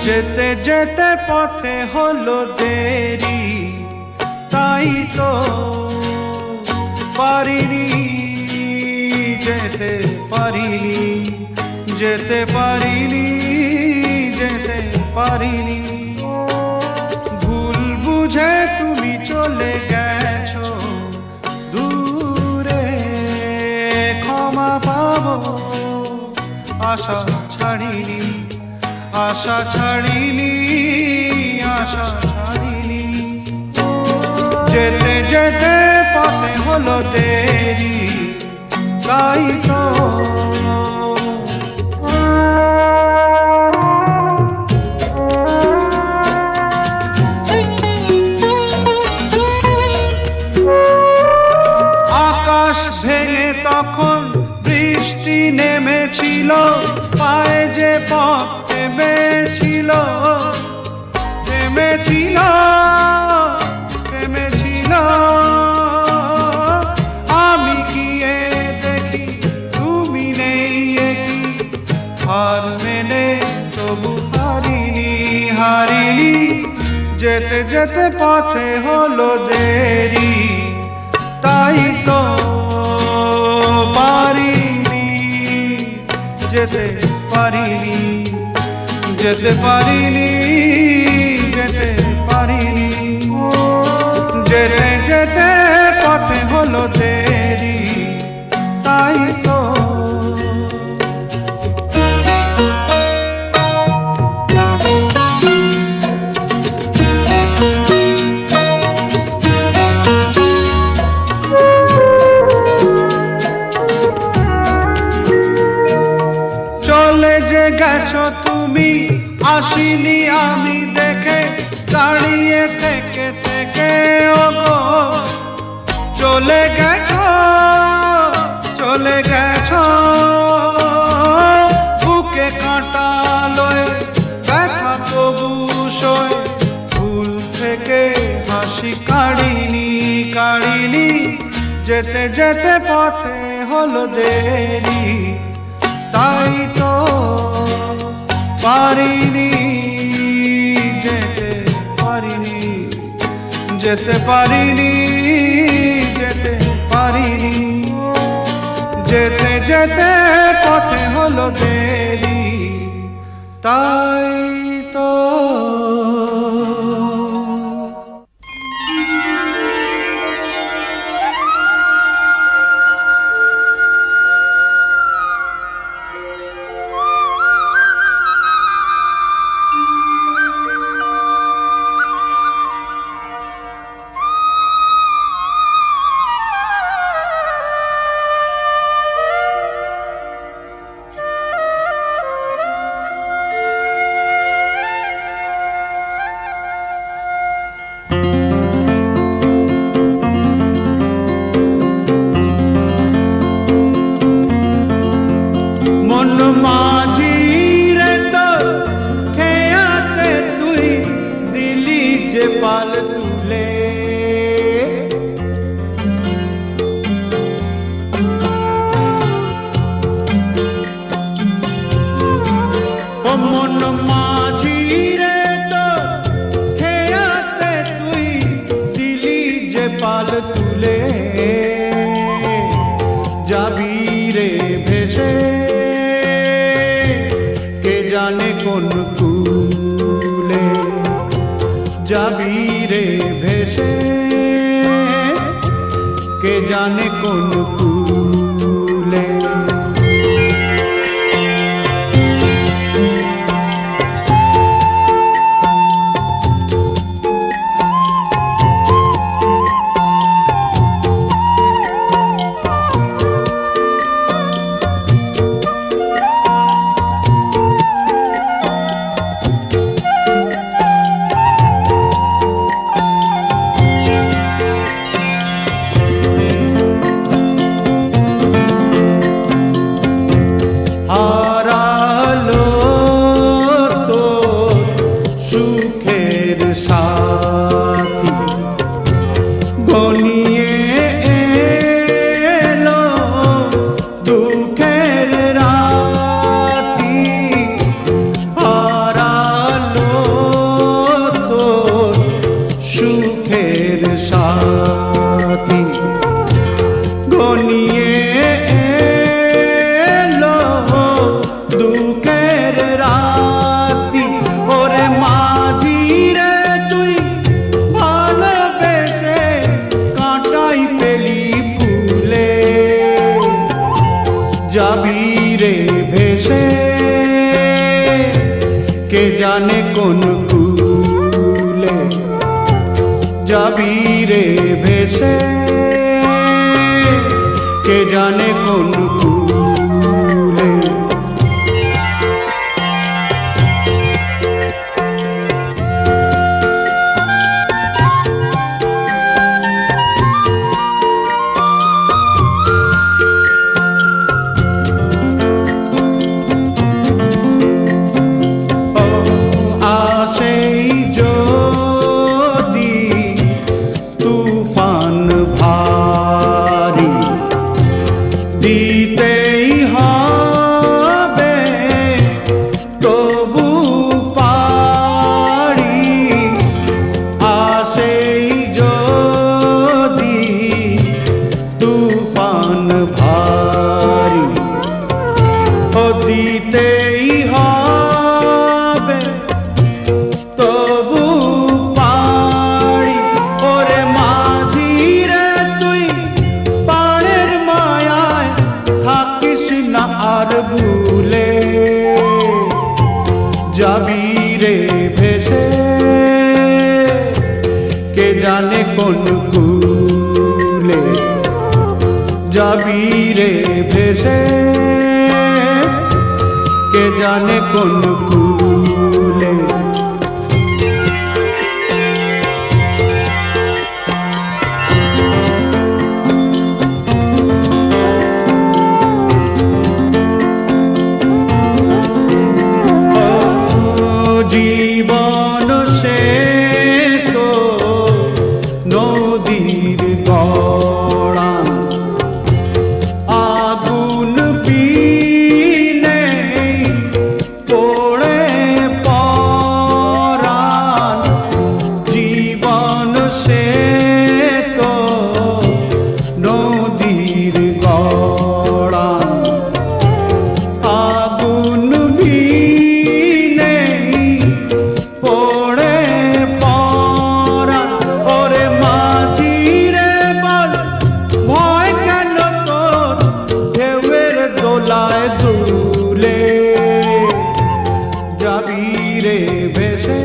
যেতে যেতে পথে হলো দেরি, তাই তো পারিনি, যেতে পারিনি, যেতে পারিনি, যেতে পারিনি। ভুল বুঝে তুমি চলে গেছো দূরে, ক্ষমা পাবো আশা ছাড়িনি, আশা ছাড়িনি, আশা ছাড়িনি। যেতে যেতে পথে হলো দেরি, তাই তো আকাশ ভেঙে তখন বৃষ্টি নেমেছিল, পায়ে যে পথ থেমেছিল, থেমেছিল, থেমেছিল। আমি গিয়ে দেখি তুমি নেই, একই হার মেনে তবু হারিনি, হারিনি। যেতে যেতে পথে হলো দেরি, তাই তো পারিনি, যেতে পারিনি, যেতে পারিনি, যেতে পারিনি। যেতে যেতে পথে হলো দেরি, তাই তো চলে যে গেছো তুমি, আসিনি আমি দেখে, দাঁড়িয়ে থেকে থেকে ওগো চলে গেছো, চলে গেছো। বুকে কাঁটা লয়ে ব্যথা তবু সয়ে, ভুল থেকে হাসি কাড়িনি, কাড়িনি। যেতে যেতে পথে হলো দেরি, তাই তো পারিনি, যেতে পারিনি, যেতে পারিনি, যেতে পারিনি। যেতে যেতে পথে হলো দেরি, তাই তো পাল তুলে, ও মন মাঝি রে তো খেয়াতে তুই দিলি যে পাল তুলে, যাবি রে ভেসে কে জানে কোন কুলে, যাবি রে ভেসে কে জানে কোন কুলে। কে জানে কোন কুলে যাবি রে ভেসে, কে জানে কোন কুলে। দিতেই হবে তবু পারি, আসেই যদি তুফান ভারী, ও দিতেই হবে তবু পারি। ওরে মাঝি রে তুই পাড়ের মায়ায় থাকিস না আর ভুলে, যাবি রে ভেসে, কে জানে কোন কুলে যাবি রে ভেসে, কে জানে কোন কুলে। জীবন সে তো নদীর গড়ান, আগুন বিনে পড়ে পরান। জীবন সে তো নদীর গড়ান, আগুন বিনে পড়ে পরান। ওরে মাঝি রে বল ভয় কেন তোর, ঢেউয়ের দোলায় দুলে যাবি রে ভেসে,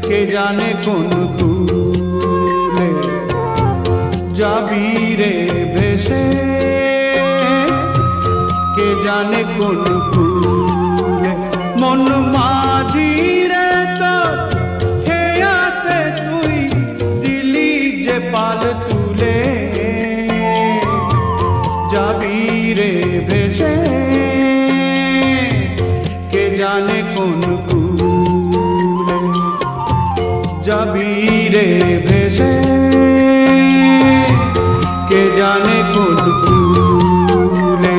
কে জানে কোন কুলে যাবি রে ভেসে, কে জানে কোন কুলে। মন মাঝি রে তো খেয়াতে তুই দিলি যে পাল তুলে, যাবি রে ভেসে, কে জানে কোন কুলে যাবি রে ভেসে, কে জানে কোন কুলে।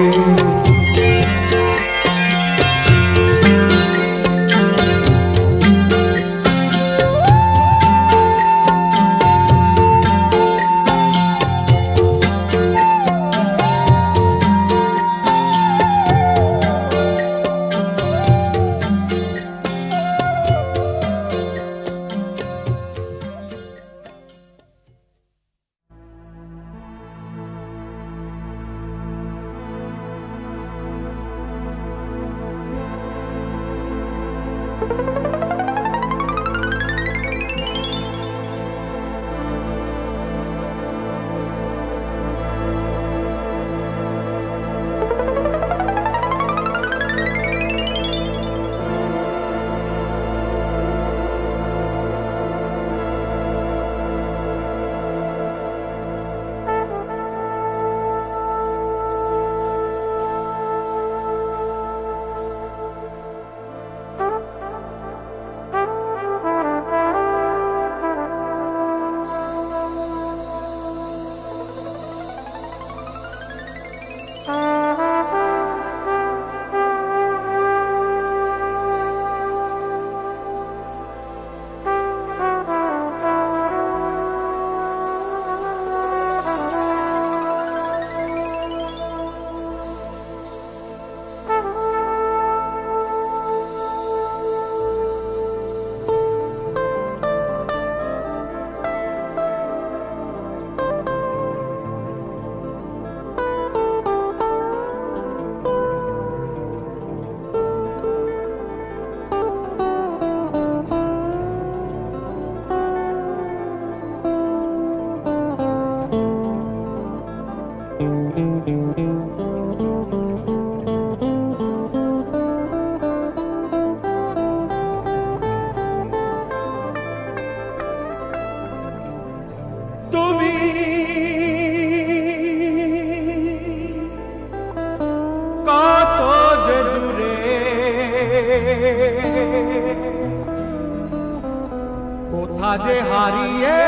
যে হারিয়ে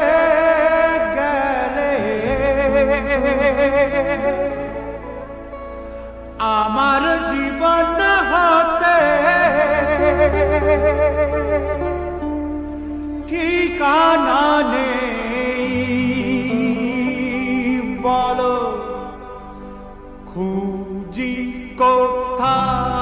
গেলে আমার জীবন হতে ঠিকানা নেই বলো খুঁজি কোথায়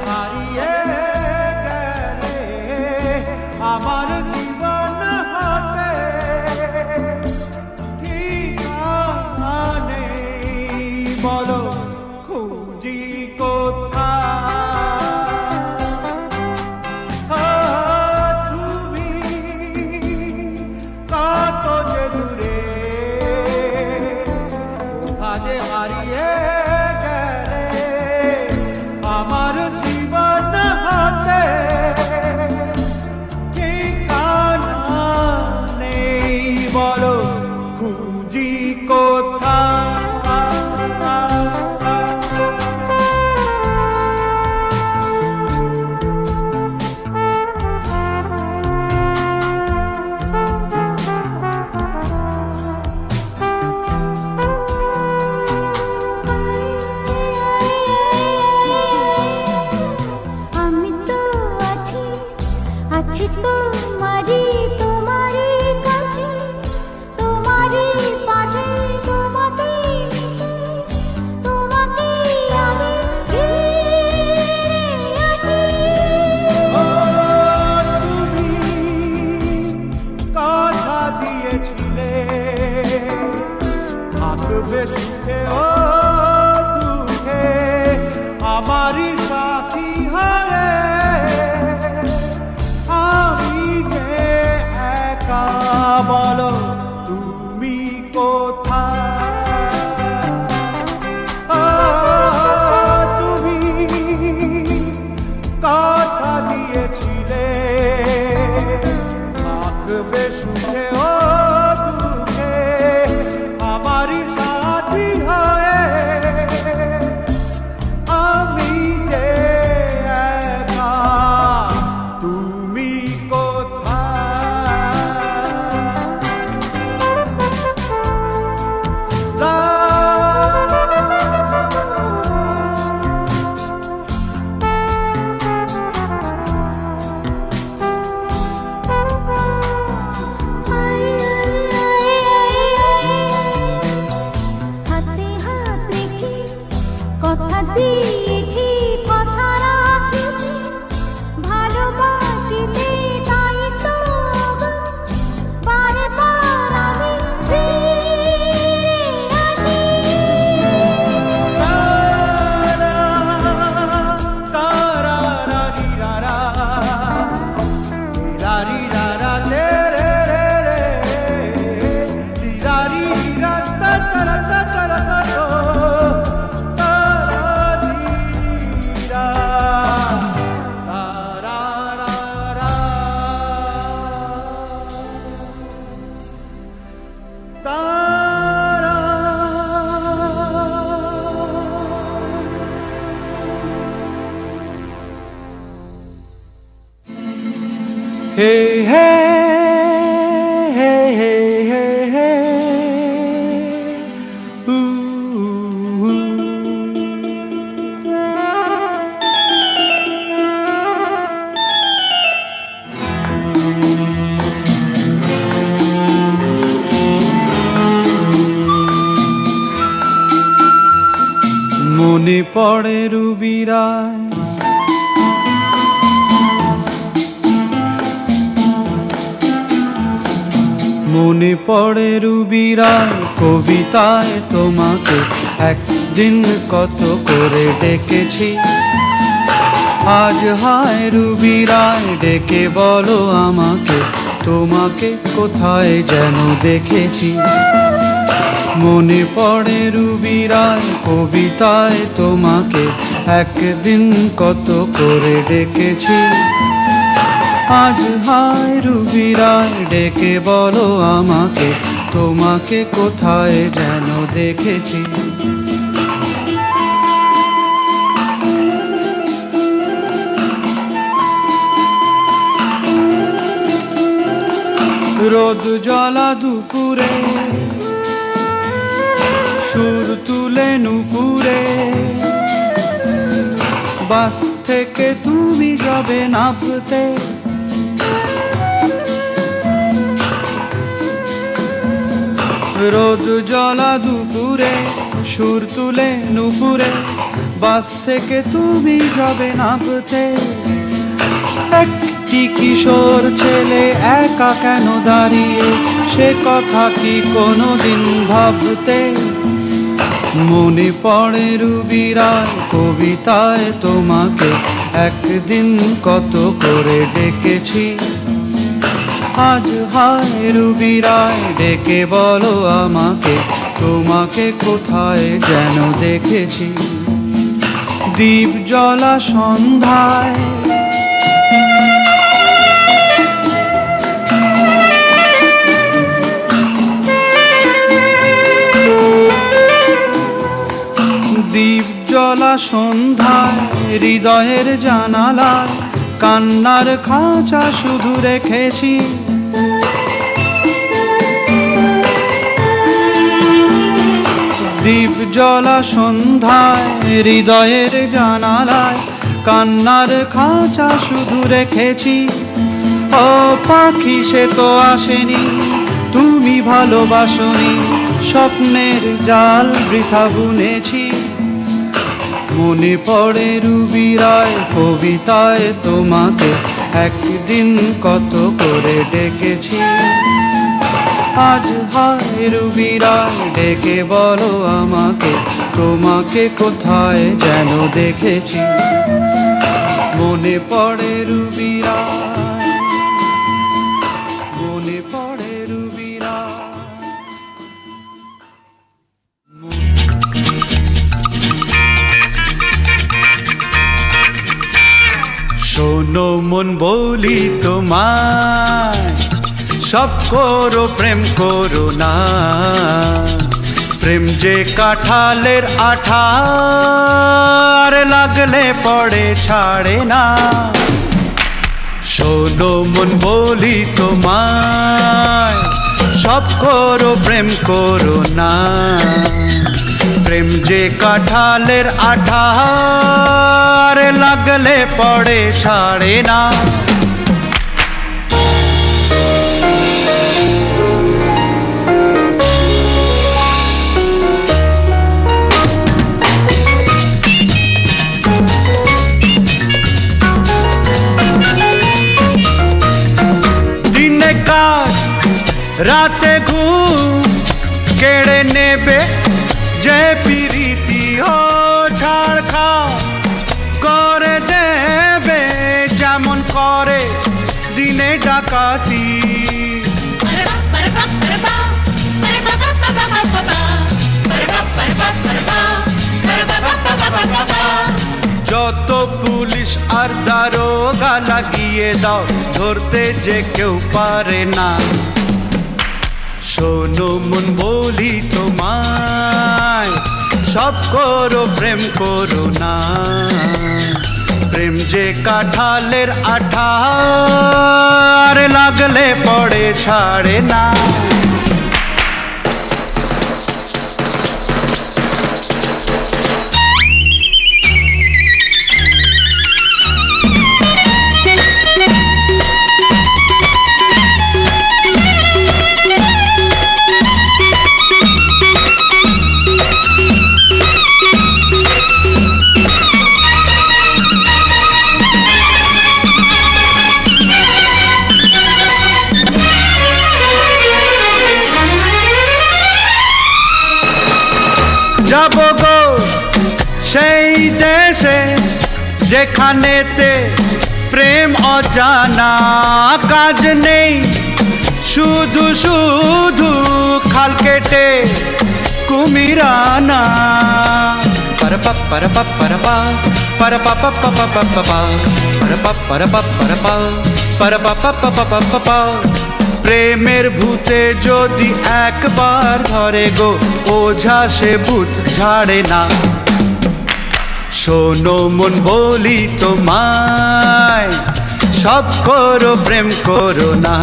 হারিয়ে গেলে আমার জীবন হতে ঠিকানা নেই বলো খুঁজি কোথায় তুমি কত যে দূরে কোথা যে হারিয়ে আমার জীবন হতে ঠিকানা নেই বলো খুঁজি কোথায় সুখে ও দুঃখে আমারই সাথী হয়ে আমি যে একা বলো তুমি কোথায় তুমি কথা দিয়েছিলে থাকবে সুখে ও দুঃখে আমারই সাথী হয়ে আমি যে একা তুমি কথা দিয়েছি কথা রাখিনি ভালোবাসিতে তাই তো বারে বার আমি ফিরে আসি তারা রি রা রি রা রা রে রে রে রে রি রা তা রা তা রা তা Hey, hey, hey, hey, hey, hey. Ooh, ooh. মনে পড়ে রুবিরায় মনে পড়ে রুবিরায় কবিতায় তোমাকে একদিন কত করে ডেকেছি আজ হায় রুবিরায় ডেকে বলো আমাকে তোমাকে কোথায় যেন দেখেছি মনে পড়ে রুবিরায় কবিতায় তোমাকে একদিন কত করে ডেকেছি। আজ হায় রুবিরায় ডেকে বলো আমাকে, তোমাকে কোথায় যেন দেখেছি। রোদ জ্বলা দুপুরে সুর তুলে নুপুরে, বাস থেকে তুমি যাবে নামতে। রোদ জ্বলা দুপুরে সুর তুলে নুপুরে, বাস থেকে তুমি যাবে নামতে। একটি কিশোর ছেলে একা কেন দাঁড়িয়ে, সে কথা কি কোনোদিন ভাবতে? মনে পড়ে রুবিরায় কবিতায় তোমাকে একদিন কত করে ডেকেছি। আজ হায় রুবিরায় ডেকে বলো আমাকে, তোমাকে কোথায় যেন দেখেছি। দ্বীপ জ্বলা সন্ধ্যায় দ্বীপ জ্বলা সন্ধ্যায় হৃদয়ের জানালায় কান্নার খাঁচা শুধু রেখেছি। দ্বীপ জ্বলা সন্ধ্যায় হৃদয়ের জানালায় কান্নার খাঁচা শুধু রেখেছি। ও পাখি সে তো আসেনি, তুমি ভালোবাসনি, স্বপ্নের জাল বৃথা বুনেছি। মনে পড়ে রুবিরায় কবিতায় তোমাকে একদিন কত করে ডেকেছি। আজ হায় রুবিরায় ডেকে বলো আমাকে, তোমাকে কোথায় যেন দেখেছি। মনে পড়ে রুবিরায়, মনে পড়ে রুবিরায়। শোনো মন বলি তোমায়, সব করো প্রেম করো না। প্রেম যে কাঁঠালের আঠা, আর লাগলে পড়ে ছাড়ে না। শোনো মন বলি তোমায়, সব করো প্রেম করো না। প্রেম যে কাঁঠালের আঠা, আর লাগলে পড়ে ছাড়ে না। দিনে কাজ রাতে ঘুম কেড়ে নেবে যে প্রীতি, ও ছাড় খাও করে দেবে যেমন করে দিনে ডাকাতি। যত পুলিশ আর দারোগা লাগিয়ে দাও, ধরতে যে কেউ পারে না। শোনো মন বলি তোমায়, সব করো প্রেম করো না। প্রেম যে কাঁঠালের আঠা, আর লাগলে পড়ে ছাড়ে না। যাব গো সেই দেশে যেখানেতে প্রেম অজানা, কাজ নেই শুধু শুধু খাল কেটে কুমিরানা পারপা পারপা পারপা পারপা পাপা পাপা পাপা পারপা পারপা পারপা পারপা পাপা পাপা পাপা প্রেমের ভূতে যদি একবার ধরে গো ওঝা সে ভূত ঝাড়ে না শোনো মন বলি তোমায় সব করো প্রেম করো না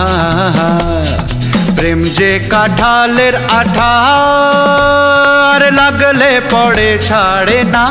প্রেম যে কাঁঠালের আঠা আর লাগলে পড়ে ছাড়ে না